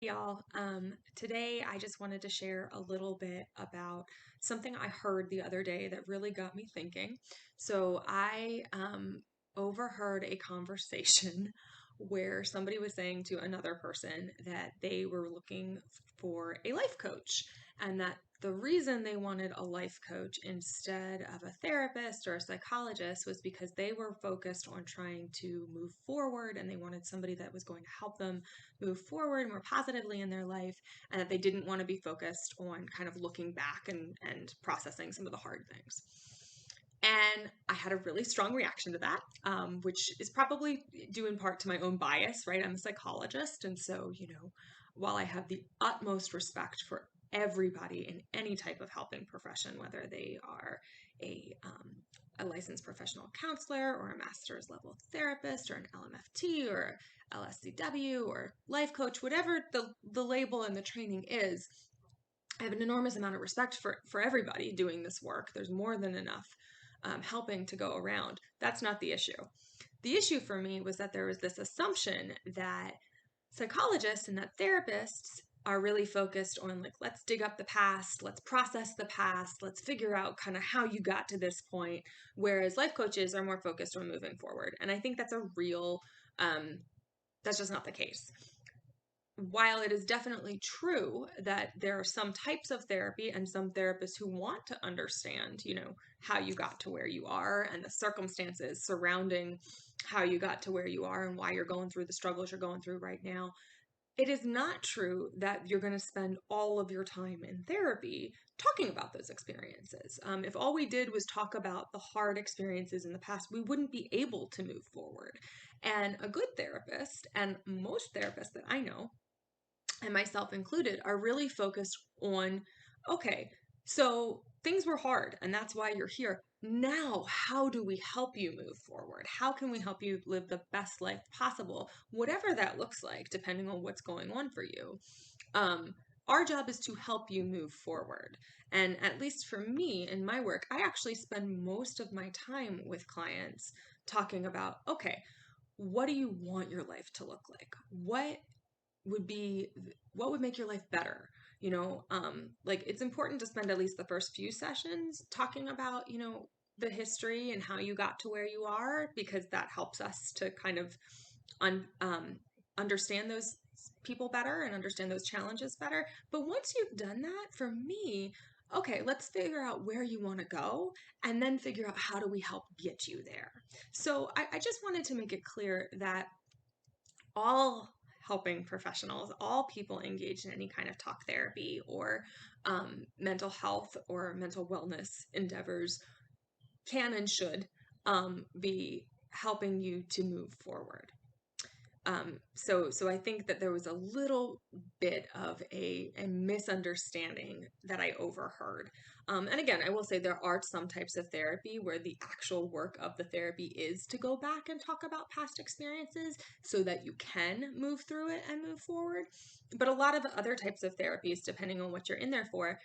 Y'all. Today I just wanted to share a little bit about something I heard the other day that really got me thinking. So I overheard a conversation where somebody was saying to another person that they were looking for a life coach and that the reason they wanted a life coach instead of a therapist or a psychologist was because they were focused on trying to move forward and they wanted somebody that was going to help them move forward more positively in their life, and that they didn't want to be focused on kind of looking back and processing some of the hard things. And I had a really strong reaction to that, which is probably due in part to my own bias, right? I'm a psychologist. And so, while I have the utmost respect for everybody in any type of helping profession, whether they are a, um, a licensed professional counselor or a master's level therapist or an LMFT or LSCW or life coach, whatever the label and the training is, I have an enormous amount of respect for everybody doing this work. There's more than enough helping to go around. That's not the issue. The issue for me was that there was this assumption that psychologists and that therapists are really focused on, like, let's dig up the past, let's process the past, let's figure out kind of how you got to this point, whereas life coaches are more focused on moving forward. And I think that's a real that's just not the case. While it is definitely true that there are some types of therapy and some therapists who want to understand, how you got to where you are and the circumstances surrounding how you got to where you are and why you're going through the struggles you're going through right now, it is not true that you're going to spend all of your time in therapy talking about those experiences. If all we did was talk about the hard experiences in the past, we wouldn't be able to move forward. And a good therapist, and most therapists that I know, and myself included, are really focused on, okay, so things were hard and that's why you're here. Now, how do we help you move forward? How can we help you live the best life possible, whatever that looks like, depending on what's going on for you? Um, our job is to help you move forward. And at least for me in my work, I actually spend most of my time with clients talking about, okay, what do you want your life to look like? Would be what would make your life better? Like, it's important to spend at least the first few sessions talking about, the history and how you got to where you are, because that helps us to kind of understand those people better and understand those challenges better. But once you've done that, for me, okay, let's figure out where you want to go and then figure out how do we help get you there. So I just wanted to make it clear that all helping professionals, all people engaged in any kind of talk therapy or mental health or mental wellness endeavors, can and should be helping you to move forward. So I think that there was a little bit of a misunderstanding that I overheard. And again, I will say there are some types of therapy where the actual work of the therapy is to go back and talk about past experiences so that you can move through it and move forward. But a lot of the other types of therapies, depending on what you're in there for,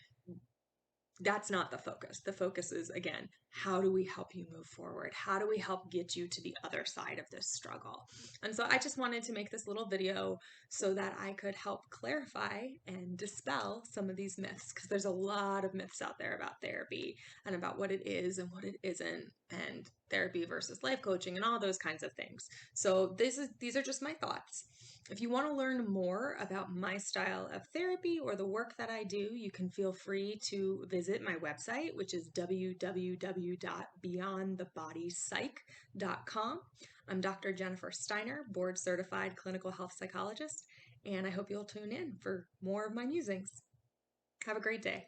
that's not the focus. The focus is, again, how do we help you move forward? How do we help get you to the other side of this struggle? And so I just wanted to make this little video so that I could help clarify and dispel some of these myths, because there's a lot of myths out there about therapy and about what it is and what it isn't, and therapy versus life coaching and all those kinds of things. So these are just my thoughts. If you want to learn more about my style of therapy or the work that I do, you can feel free to visit my website, which is www.beyondthebodypsych.com. I'm Dr. Jennifer Steiner, board certified clinical health psychologist, and I hope you'll tune in for more of my musings. Have a great day.